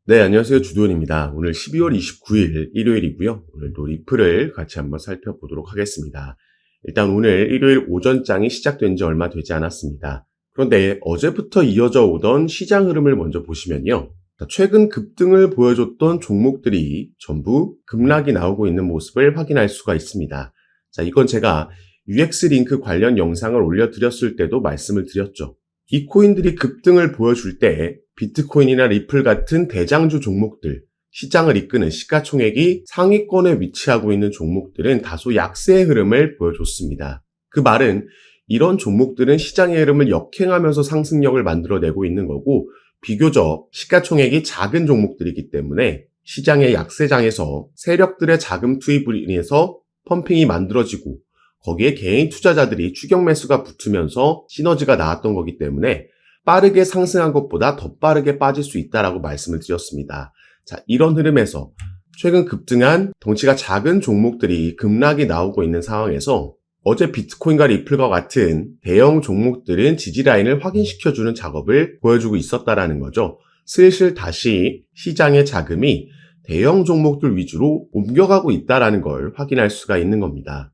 네, 안녕하세요. 주도현입니다. 오늘 12월 29일 일요일이고요. 오늘도 리플을 같이 한번 살펴보도록 하겠습니다. 일단 오늘 일요일 오전장이 시작된 지 얼마 되지 않았습니다. 그런데 어제부터 이어져 오던 시장 흐름을 먼저 보시면요. 최근 급등을 보여줬던 종목들이 전부 급락이 나오고 있는 모습을 확인할 수가 있습니다. 자, 이건 제가 UX링크 관련 영상을 올려드렸을 때도 말씀을 드렸죠. 이 코인들이 급등을 보여줄 때 비트코인이나 리플 같은 대장주 종목들, 시장을 이끄는 시가총액이 상위권에 위치하고 있는 종목들은 다소 약세의 흐름을 보여줬습니다. 그 말은 이런 종목들은 시장의 흐름을 역행하면서 상승력을 만들어내고 있는 거고, 비교적 시가총액이 작은 종목들이기 때문에 시장의 약세장에서 세력들의 자금 투입으로 인해서 펌핑이 만들어지고, 거기에 개인 투자자들이 추격 매수가 붙으면서 시너지가 나왔던 거기 때문에 빠르게 상승한 것보다 더 빠르게 빠질 수 있다라고 말씀을 드렸습니다. 자, 이런 흐름에서 최근 급등한 덩치가 작은 종목들이 급락이 나오고 있는 상황에서 어제 비트코인과 리플과 같은 대형 종목들은 지지라인을 확인시켜주는 작업을 보여주고 있었다라는 거죠. 슬슬 다시 시장의 자금이 대형 종목들 위주로 옮겨가고 있다라는 걸 확인할 수가 있는 겁니다.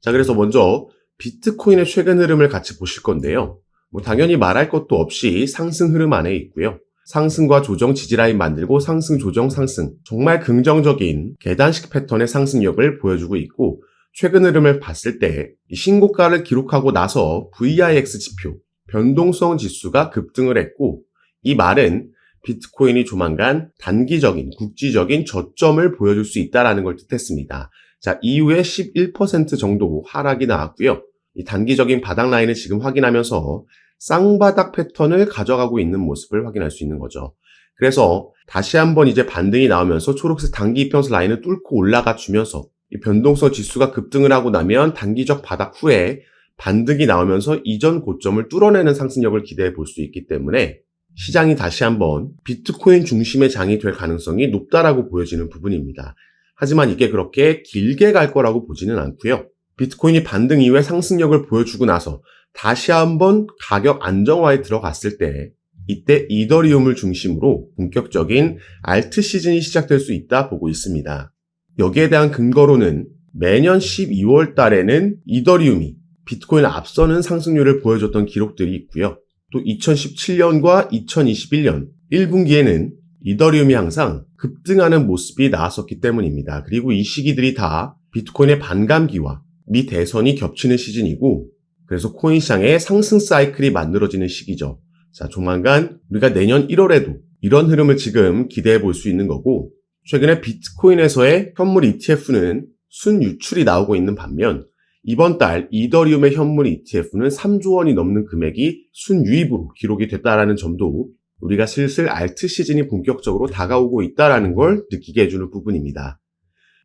자, 그래서 먼저 비트코인의 최근 흐름을 같이 보실 건데요. 당연히 말할 것도 없이 상승 흐름 안에 있고요. 상승과 조정 지지라인 만들고 상승, 조정, 상승. 정말 긍정적인 계단식 패턴의 상승력을 보여주고 있고, 최근 흐름을 봤을 때 신고가를 기록하고 나서 VIX 지표, 변동성 지수가 급등을 했고, 이 말은 비트코인이 조만간 단기적인, 국지적인 저점을 보여줄 수 있다는 걸 뜻했습니다. 자, 이후에 11% 정도 하락이 나왔고요. 이 단기적인 바닥 라인을 지금 확인하면서 쌍바닥 패턴을 가져가고 있는 모습을 확인할 수 있는 거죠. 그래서 다시 한번 이제 반등이 나오면서 초록색 단기 이평선 라인을 뚫고 올라가 주면서 이 변동성 지수가 급등을 하고 나면 단기적 바닥 후에 반등이 나오면서 이전 고점을 뚫어내는 상승력을 기대해 볼 수 있기 때문에 시장이 다시 한번 비트코인 중심의 장이 될 가능성이 높다라고 보여지는 부분입니다. 하지만 이게 그렇게 길게 갈 거라고 보지는 않고요. 비트코인이 반등 이후에 상승력을 보여주고 나서 다시 한번 가격 안정화에 들어갔을 때 이때 이더리움을 중심으로 본격적인 알트 시즌이 시작될 수 있다 보고 있습니다. 여기에 대한 근거로는 매년 12월 달에는 이더리움이 비트코인을 앞서는 상승률을 보여줬던 기록들이 있고요. 또 2017년과 2021년 1분기에는 이더리움이 항상 급등하는 모습이 나왔었기 때문입니다. 그리고 이 시기들이 다 비트코인의 반감기와 미 대선이 겹치는 시즌이고, 그래서 코인 시장의 상승 사이클이 만들어지는 시기죠. 자, 조만간 우리가 내년 1월에도 이런 흐름을 지금 기대해 볼 수 있는 거고, 최근에 비트코인에서의 현물 ETF는 순유출이 나오고 있는 반면 이번 달 이더리움의 현물 ETF는 3조 원이 넘는 금액이 순유입으로 기록이 됐다라는 점도 우리가 슬슬 알트 시즌이 본격적으로 다가오고 있다는 걸 느끼게 해주는 부분입니다.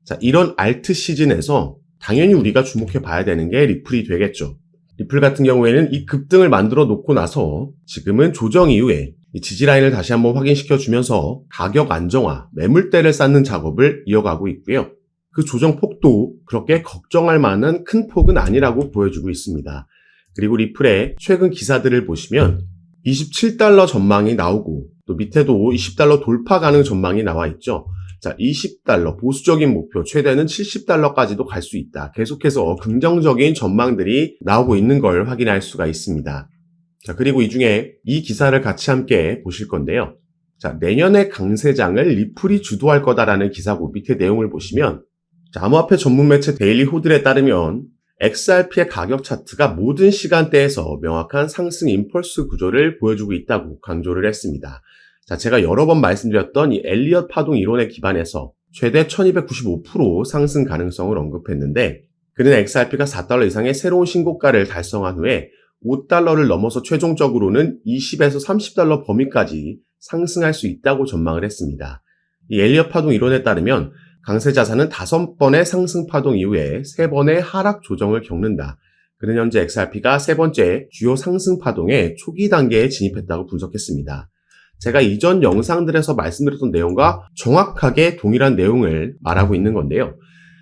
자, 이런 알트 시즌에서 당연히 우리가 주목해 봐야 되는 게 리플이 되겠죠. 리플 같은 경우에는 이 급등을 만들어 놓고 나서 지금은 조정 이후에 이 지지라인을 다시 한번 확인시켜 주면서 가격 안정화, 매물대를 쌓는 작업을 이어가고 있고요. 그 조정 폭도 그렇게 걱정할 만한 큰 폭은 아니라고 보여주고 있습니다. 그리고 리플의 최근 기사들을 보시면 27달러 전망이 나오고 또 밑에도 20달러 돌파 가능 전망이 나와 있죠. 자, 20달러 보수적인 목표 최대는 70달러까지도 갈 수 있다. 계속해서 긍정적인 전망들이 나오고 있는 걸 확인할 수가 있습니다. 자, 그리고 이 중에 이 기사를 같이 함께 보실 건데요. 자, 내년의 강세장을 리플이 주도할 거다라는 기사고 밑에 내용을 보시면, 자, 암호화폐 전문 매체 데일리 호들에 따르면 XRP의 가격 차트가 모든 시간대에서 명확한 상승 임펄스 구조를 보여주고 있다고 강조를 했습니다. 자, 제가 여러 번 말씀드렸던 이 엘리엇 파동 이론에 기반해서 최대 1295% 상승 가능성을 언급했는데, 그는 XRP가 4달러 이상의 새로운 신고가를 달성한 후에 5달러를 넘어서 최종적으로는 20에서 30달러 범위까지 상승할 수 있다고 전망을 했습니다. 이 엘리엇 파동 이론에 따르면 강세 자산은 5번의 상승 파동 이후에 3번의 하락 조정을 겪는다. 그는 현재 XRP가 3번째 주요 상승 파동의 초기 단계에 진입했다고 분석했습니다. 제가 이전 영상들에서 말씀드렸던 내용과 정확하게 동일한 내용을 말하고 있는 건데요.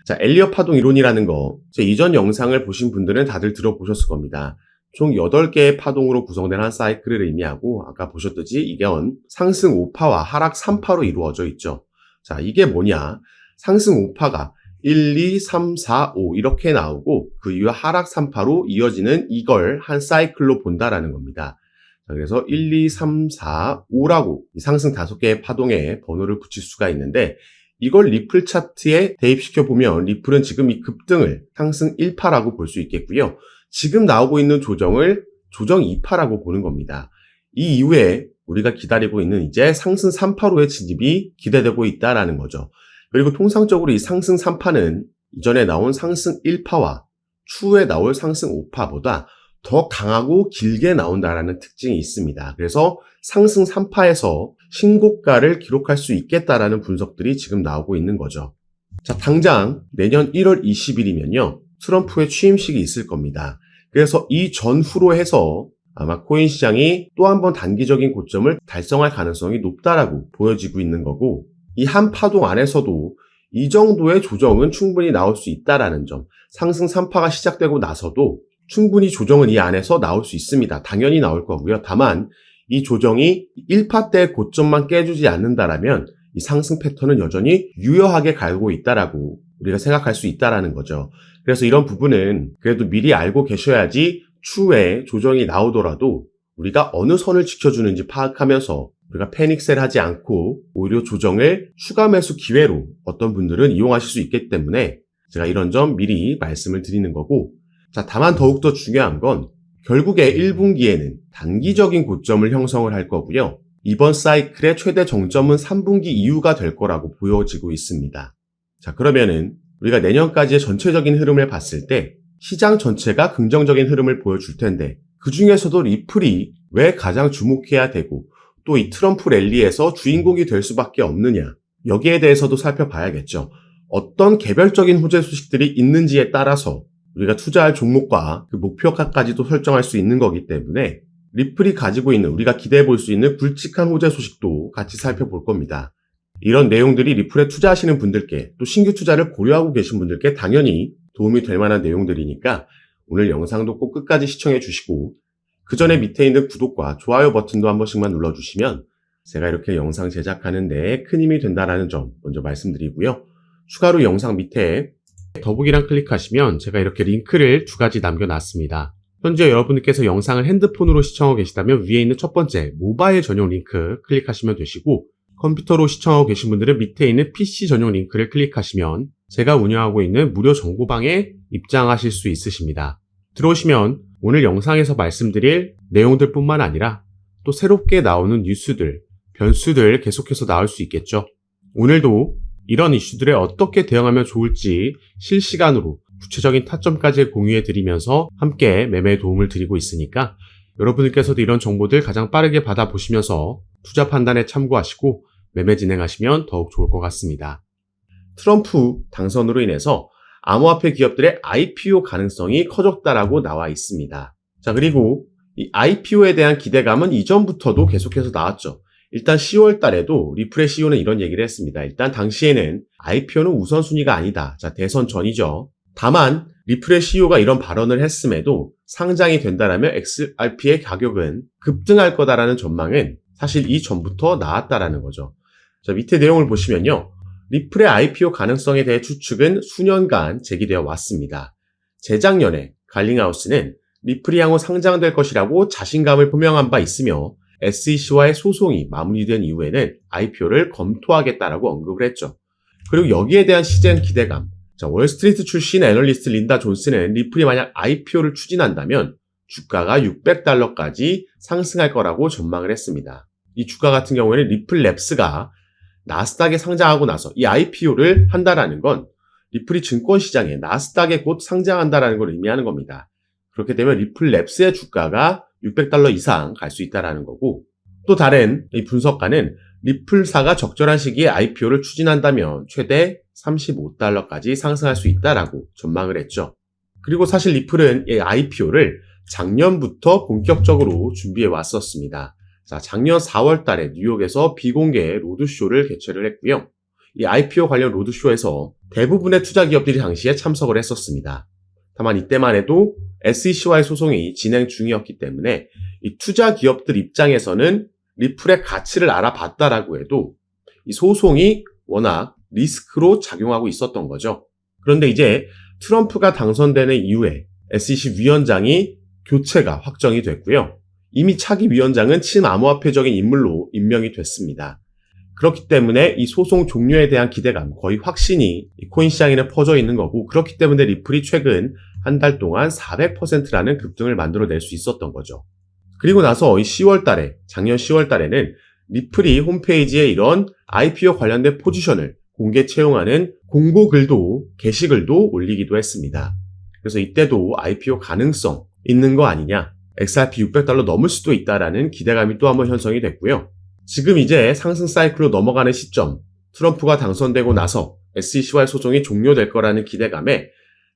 자, 엘리엇 파동 이론이라는 거, 제 이전 영상을 보신 분들은 다들 들어보셨을 겁니다. 총 8개의 파동으로 구성된 한 사이클을 의미하고 아까 보셨듯이 이건 상승 5파와 하락 3파로 이루어져 있죠. 자, 이게 뭐냐? 상승 5파가 1, 2, 3, 4, 5 이렇게 나오고 그 이후 하락 3파로 이어지는 이걸 한 사이클로 본다라는 겁니다. 자, 그래서 1, 2, 3, 4, 5라고 상승 5개의 파동에 번호를 붙일 수가 있는데 이걸 리플 차트에 대입시켜 보면 리플은 지금 이 급등을 상승 1파라고 볼 수 있겠고요. 지금 나오고 있는 조정을 조정 2파라고 보는 겁니다. 이 이후에 우리가 기다리고 있는 이제 상승 3파로의 진입이 기대되고 있다라는 거죠. 그리고 통상적으로 이 상승 3파는 이전에 나온 상승 1파와 추후에 나올 상승 5파보다 더 강하고 길게 나온다라는 특징이 있습니다. 그래서 상승 3파에서 신고가를 기록할 수 있겠다라는 분석들이 지금 나오고 있는 거죠. 자, 당장 내년 1월 20일이면요. 트럼프의 취임식이 있을 겁니다. 그래서 이 전후로 해서 아마 코인 시장이 또 한 번 단기적인 고점을 달성할 가능성이 높다라고 보여지고 있는 거고 이 한 파동 안에서도 이 정도의 조정은 충분히 나올 수 있다라는 점. 상승 3파가 시작되고 나서도 충분히 조정은 이 안에서 나올 수 있습니다. 당연히 나올 거고요. 다만 이 조정이 1파 때 고점만 깨주지 않는다라면 이 상승 패턴은 여전히 유효하게 갈고 있다라고 우리가 생각할 수 있다라는 거죠. 그래서 이런 부분은 그래도 미리 알고 계셔야지 추후에 조정이 나오더라도 우리가 어느 선을 지켜주는지 파악하면서 우리가 패닉셀 하지 않고 오히려 조정을 추가 매수 기회로 어떤 분들은 이용하실 수 있기 때문에 제가 이런 점 미리 말씀을 드리는 거고 자, 다만 더욱더 중요한 건 결국에 1분기에는 단기적인 고점을 형성을 할 거고요. 이번 사이클의 최대 정점은 3분기 이후가 될 거라고 보여지고 있습니다. 자, 그러면은 우리가 내년까지의 전체적인 흐름을 봤을 때 시장 전체가 긍정적인 흐름을 보여줄 텐데 그 중에서도 리플이 왜 가장 주목해야 되고 또 이 트럼프 랠리에서 주인공이 될 수밖에 없느냐 여기에 대해서도 살펴봐야겠죠. 어떤 개별적인 호재 소식들이 있는지에 따라서 우리가 투자할 종목과 그 목표가까지도 설정할 수 있는 거기 때문에 리플이 가지고 있는 우리가 기대해 볼 수 있는 굵직한 호재 소식도 같이 살펴볼 겁니다. 이런 내용들이 리플에 투자하시는 분들께 또 신규 투자를 고려하고 계신 분들께 당연히 도움이 될 만한 내용들이니까 오늘 영상도 꼭 끝까지 시청해 주시고 그 전에 밑에 있는 구독과 좋아요 버튼도 한 번씩만 눌러주시면 제가 이렇게 영상 제작하는 데 큰 힘이 된다는 점 먼저 말씀드리고요. 추가로 영상 밑에 더보기란 클릭하시면 제가 이렇게 링크를 2가지 남겨놨습니다. 현재 여러분께서 영상을 핸드폰으로 시청하고 계시다면 위에 있는 첫 번째 모바일 전용 링크 클릭하시면 되시고 컴퓨터로 시청하고 계신 분들은 밑에 있는 PC 전용 링크를 클릭하시면 제가 운영하고 있는 무료 정보방에 입장하실 수 있으십니다. 들어오시면 오늘 영상에서 말씀드릴 내용들 뿐만 아니라 또 새롭게 나오는 뉴스들, 변수들 계속해서 나올 수 있겠죠. 오늘도 이런 이슈들에 어떻게 대응하면 좋을지 실시간으로 구체적인 타점까지 공유해 드리면서 함께 매매에 도움을 드리고 있으니까 여러분들께서도 이런 정보들 가장 빠르게 받아보시면서 투자 판단에 참고하시고 매매 진행하시면 더욱 좋을 것 같습니다. 트럼프 당선으로 인해서 암호화폐 기업들의 IPO 가능성이 커졌다라고 나와 있습니다. 자, 그리고 이 IPO에 대한 기대감은 이전부터도 계속해서 나왔죠. 일단 10월 달에도 리플의 CEO는 이런 얘기를 했습니다. 일단 당시에는 IPO는 우선순위가 아니다. 자, 대선 전이죠. 다만 리플의 CEO가 이런 발언을 했음에도 상장이 된다라면 XRP의 가격은 급등할 거다라는 전망은 사실 이전부터 나왔다라는 거죠. 자, 밑에 내용을 보시면요. 리플의 IPO 가능성에 대해 추측은 수년간 제기되어 왔습니다. 재작년에 갈링하우스는 리플이 향후 상장될 것이라고 자신감을 표명한 바 있으며 SEC와의 소송이 마무리된 이후에는 IPO를 검토하겠다라고 언급을 했죠. 그리고 여기에 대한 시즌 기대감. 자, 월스트리트 출신 애널리스트 린다 존스는 리플이 만약 IPO를 추진한다면 주가가 $600까지 상승할 거라고 전망을 했습니다. 이 주가 같은 경우에는 리플랩스가 나스닥에 상장하고 나서 이 IPO를 한다라는 건 리플이 증권시장에 나스닥에 곧 상장한다라는 걸 의미하는 겁니다. 그렇게 되면 리플랩스의 주가가 $600 이상 갈 수 있다라는 거고 또 다른 이 분석가는 리플사가 적절한 시기에 IPO를 추진한다면 최대 $35까지 상승할 수 있다라고 전망을 했죠. 그리고 사실 리플은 이 IPO를 작년부터 본격적으로 준비해 왔었습니다. 자, 작년 4월 달에 뉴욕에서 비공개 로드쇼를 개최를 했고요. 이 IPO 관련 로드쇼에서 대부분의 투자 기업들이 당시에 참석을 했었습니다. 다만 이때만 해도 SEC와의 소송이 진행 중이었기 때문에 이 투자 기업들 입장에서는 리플의 가치를 알아봤다라고 해도 이 소송이 워낙 리스크로 작용하고 있었던 거죠. 그런데 이제 트럼프가 당선되는 이후에 SEC 위원장이 교체가 확정이 됐고요. 이미 차기 위원장은 친암호화폐적인 인물로 임명이 됐습니다. 그렇기 때문에 이 소송 종료에 대한 기대감, 거의 확신이 이 코인 시장에는 퍼져 있는 거고, 그렇기 때문에 리플이 최근 한 달 동안 400%라는 급등을 만들어낼 수 있었던 거죠. 그리고 나서 이 10월 달에, 작년 10월 달에는 리플이 홈페이지에 이런 IPO 관련된 포지션을 공개 채용하는 공고글도, 게시글도 올리기도 했습니다. 그래서 이때도 IPO 가능성 있는 거 아니냐, XRP $600 넘을 수도 있다라는 기대감이 또 한번 형성이 됐고요. 지금 이제 상승 사이클로 넘어가는 시점, 트럼프가 당선되고 나서 SEC와의 소송이 종료될 거라는 기대감에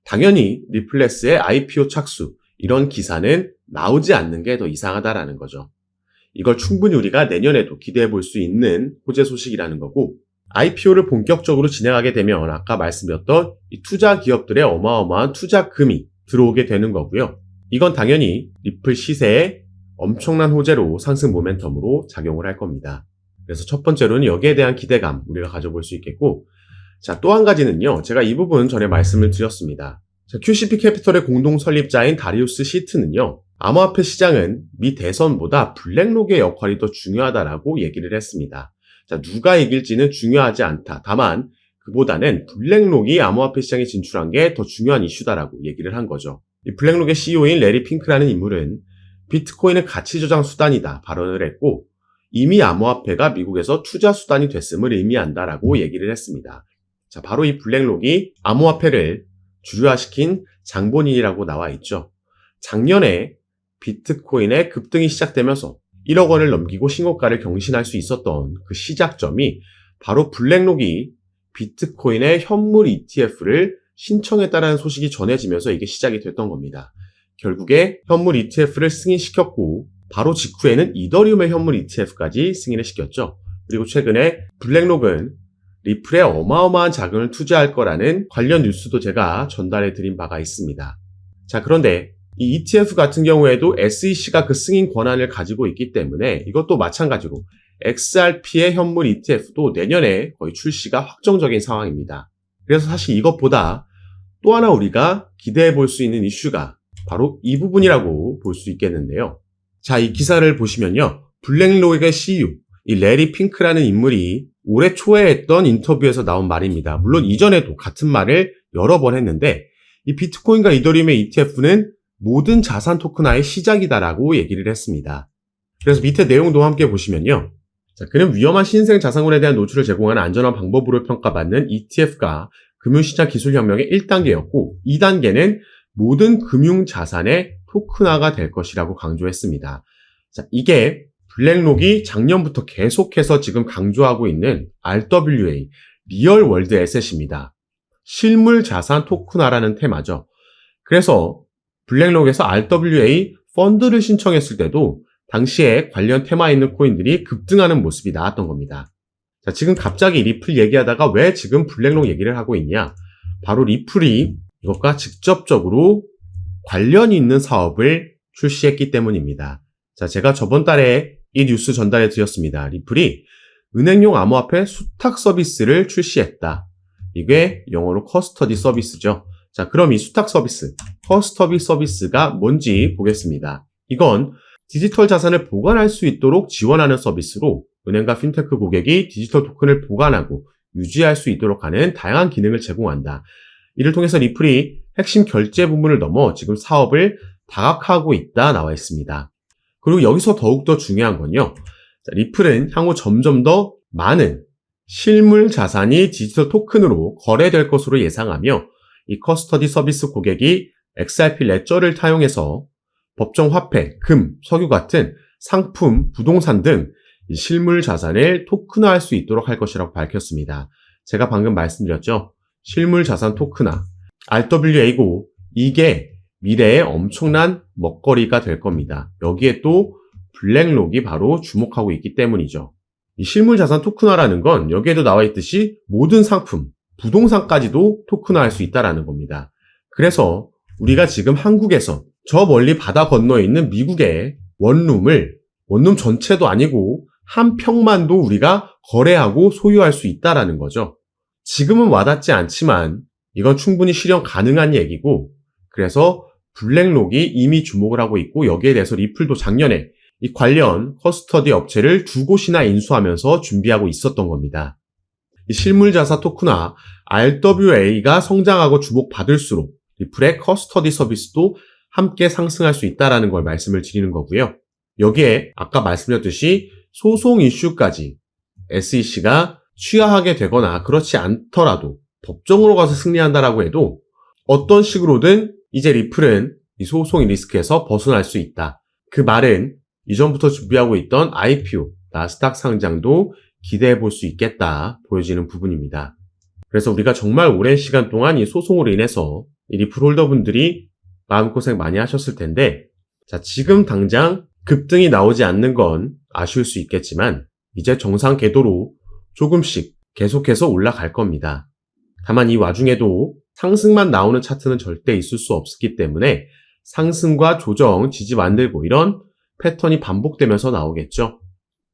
당연히 리플레스의 IPO 착수, 이런 기사는 나오지 않는 게 더 이상하다라는 거죠. 이걸 충분히 우리가 내년에도 기대해 볼 수 있는 호재 소식이라는 거고, IPO를 본격적으로 진행하게 되면 아까 말씀드렸던 이 투자 기업들의 어마어마한 투자금이 들어오게 되는 거고요. 이건 당연히 리플 시세에 엄청난 호재로 상승 모멘텀으로 작용을 할 겁니다. 그래서 첫 번째로는 여기에 대한 기대감 우리가 가져볼 수 있겠고, 자, 또 한 가지는요. 제가 이 부분 전에 말씀을 드렸습니다. 자, QCP 캐피털의 공동 설립자인 다리우스 시트는요. 암호화폐 시장은 미 대선보다 블랙록의 역할이 더 중요하다라고 얘기를 했습니다. 자, 누가 이길지는 중요하지 않다. 다만 그보다는 블랙록이 암호화폐 시장에 진출한 게 더 중요한 이슈다라고 얘기를 한 거죠. 이 블랙록의 CEO인 레리 핑크라는 인물은 비트코인은 가치 저장 수단이다 발언을 했고, 이미 암호화폐가 미국에서 투자 수단이 됐음을 의미한다라고 얘기를 했습니다. 자, 바로 이 블랙록이 암호화폐를 주류화시킨 장본인이라고 나와 있죠. 작년에 비트코인의 급등이 시작되면서 1억 원을 넘기고 신고가를 경신할 수 있었던 그 시작점이 바로 블랙록이 비트코인의 현물 ETF를 신청했다라는 소식이 전해지면서 이게 시작이 됐던 겁니다. 결국에 현물 ETF를 승인시켰고, 바로 직후에는 이더리움의 현물 ETF까지 승인을 시켰죠. 그리고 최근에 블랙록은 리플에 어마어마한 자금을 투자할 거라는 관련 뉴스도 제가 전달해 드린 바가 있습니다. 자, 그런데 이 ETF 같은 경우에도 SEC가 그 승인 권한을 가지고 있기 때문에 이것도 마찬가지로 XRP의 현물 ETF도 내년에 거의 출시가 확정적인 상황입니다. 그래서 사실 이것보다 또 하나 우리가 기대해 볼 수 있는 이슈가 바로 이 부분이라고 볼 수 있겠는데요. 자, 이 기사를 보시면요. 블랙록의 CEO, 이 레리 핑크라는 인물이 올해 초에 했던 인터뷰에서 나온 말입니다. 물론 이전에도 같은 말을 여러 번 했는데, 이 비트코인과 이더리움의 ETF는 모든 자산 토큰화의 시작이다라고 얘기를 했습니다. 그래서 밑에 내용도 함께 보시면요. 자, 그는 위험한 신생 자산군에 대한 노출을 제공하는 안전한 방법으로 평가받는 ETF가 금융시장 기술혁명의 1단계였고, 2단계는 모든 금융자산의 토큰화가 될 것이라고 강조했습니다. 자, 이게 블랙록이 작년부터 계속해서 지금 강조하고 있는 RWA, 리얼 월드 에셋입니다. 실물 자산 토큰화라는 테마죠. 그래서 블랙록에서 RWA 펀드를 신청했을 때도 당시에 관련 테마에 있는 코인들이 급등하는 모습이 나왔던 겁니다. 자, 지금 갑자기 리플 얘기하다가 왜 지금 블랙록 얘기를 하고 있냐? 바로 리플이 이것과 직접적으로 관련이 있는 사업을 출시했기 때문입니다. 자, 제가 저번 달에 이 뉴스 전달해 드렸습니다. 리플이 은행용 암호화폐 수탁 서비스를 출시했다. 이게 영어로 커스터디 서비스죠. 자, 그럼 이 수탁 서비스, 커스터디 서비스가 뭔지 보겠습니다. 이건 디지털 자산을 보관할 수 있도록 지원하는 서비스로 은행과 핀테크 고객이 디지털 토큰을 보관하고 유지할 수 있도록 하는 다양한 기능을 제공한다. 이를 통해서 리플이 핵심 결제 부분을 넘어 지금 사업을 다각화하고 있다 나와 있습니다. 그리고 여기서 더욱더 중요한 건요. 자, 리플은 향후 점점 더 많은 실물 자산이 디지털 토큰으로 거래될 것으로 예상하며, 이 커스터디 서비스 고객이 XRP 레저를 타용해서 법정 화폐, 금, 석유 같은 상품, 부동산 등 실물 자산을 토큰화할 수 있도록 할 것이라고 밝혔습니다. 제가 방금 말씀드렸죠. 실물 자산 토큰화, RWA고 이게 미래의 엄청난 먹거리가 될 겁니다. 여기에 또 블랙록이 바로 주목하고 있기 때문이죠. 이 실물 자산 토큰화라는 건 여기에도 나와 있듯이 모든 상품, 부동산까지도 토큰화할 수 있다는 겁니다. 그래서 우리가 지금 한국에서 저 멀리 바다 건너에 있는 미국의 원룸 전체도 아니고 한 평만도 우리가 거래하고 소유할 수 있다라는 거죠. 지금은 와닿지 않지만 이건 충분히 실현 가능한 얘기고, 그래서 블랙록이 이미 주목을 하고 있고, 여기에 대해서 리플도 작년에 이 관련 커스터디 업체를 2곳이나 인수하면서 준비하고 있었던 겁니다. 이 실물자산 토큰화 RWA가 성장하고 주목받을수록 리플의 커스터디 서비스도 함께 상승할 수 있다는 걸 말씀을 드리는 거고요. 여기에 아까 말씀드렸듯이 소송 이슈까지 SEC가 취하하게 되거나 그렇지 않더라도 법정으로 가서 승리한다라고 해도 어떤 식으로든 이제 리플은 이 소송의 리스크에서 벗어날 수 있다. 그 말은 이전부터 준비하고 있던 IPO, 나스닥 상장도 기대해 볼 수 있겠다 보여지는 부분입니다. 그래서 우리가 정말 오랜 시간 동안 이 소송으로 인해서 이 리플 홀더분들이 마음고생 많이 하셨을 텐데, 자, 지금 당장 급등이 나오지 않는 건 아쉬울 수 있겠지만 이제 정상 궤도로 조금씩 계속해서 올라갈 겁니다. 다만 이 와중에도 상승만 나오는 차트는 절대 있을 수 없기 때문에 상승과 조정, 지지 만들고 이런 패턴이 반복되면서 나오겠죠.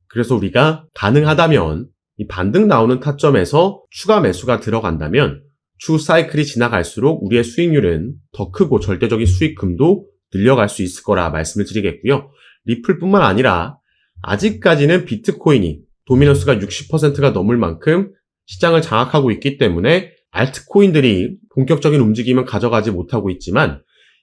그래서 우리가 가능하다면 이 반등 나오는 타점에서 추가 매수가 들어간다면 추후 사이클이 지나갈수록 우리의 수익률은 더 크고 절대적인 수익금도 늘려갈 수 있을 거라 말씀을 드리겠고요. 리플뿐만 아니라 아직까지는 비트코인이 도미넌스가 60%가 넘을 만큼 시장을 장악하고 있기 때문에 알트코인들이 본격적인 움직임은 가져가지 못하고 있지만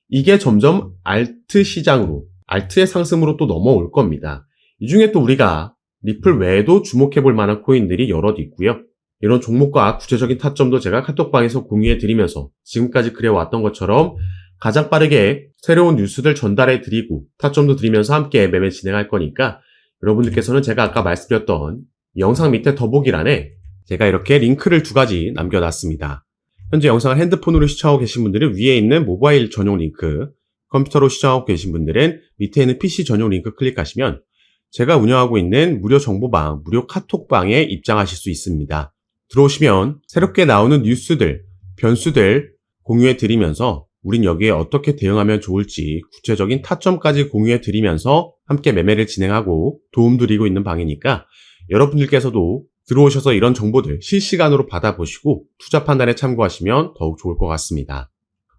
이게 점점 알트 시장으로, 알트의 상승으로 또 넘어올 겁니다. 이 중에 또 우리가 리플 외에도 주목해 볼 만한 코인들이 여럿 있고요. 이런 종목과 구체적인 타점도 제가 카톡방에서 공유해 드리면서 지금까지 그래왔던 것처럼 가장 빠르게 새로운 뉴스들 전달해 드리고 타점도 드리면서 함께 매매 진행할 거니까 여러분들께서는 제가 아까 말씀드렸던 영상 밑에 더보기란에 제가 이렇게 링크를 2가지 남겨놨습니다. 현재 영상을 핸드폰으로 시청하고 계신 분들은 위에 있는 모바일 전용 링크, 컴퓨터로 시청하고 계신 분들은 밑에 있는 PC 전용 링크 클릭하시면 제가 운영하고 있는 무료 정보방, 무료 카톡방에 입장하실 수 있습니다. 들어오시면 새롭게 나오는 뉴스들, 변수들 공유해 드리면서 우린 여기에 어떻게 대응하면 좋을지 구체적인 타점까지 공유해 드리면서 함께 매매를 진행하고 도움 드리고 있는 방이니까 여러분들께서도 들어오셔서 이런 정보들 실시간으로 받아보시고 투자 판단에 참고하시면 더욱 좋을 것 같습니다.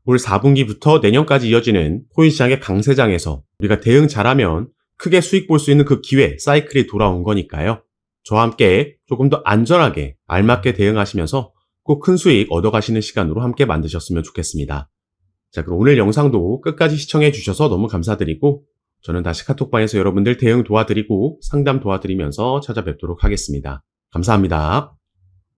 올 4분기부터 내년까지 이어지는 코인 시장의 강세장에서 우리가 대응 잘하면 크게 수익 볼 수 있는 그 기회, 사이클이 돌아온 거니까요. 저와 함께 조금 더 안전하게 알맞게 대응하시면서 꼭 큰 수익 얻어가시는 시간으로 함께 만드셨으면 좋겠습니다. 자, 그럼 오늘 영상도 끝까지 시청해 주셔서 너무 감사드리고 저는 다시 카톡방에서 여러분들 대응 도와드리고 상담 도와드리면서 찾아뵙도록 하겠습니다. 감사합니다.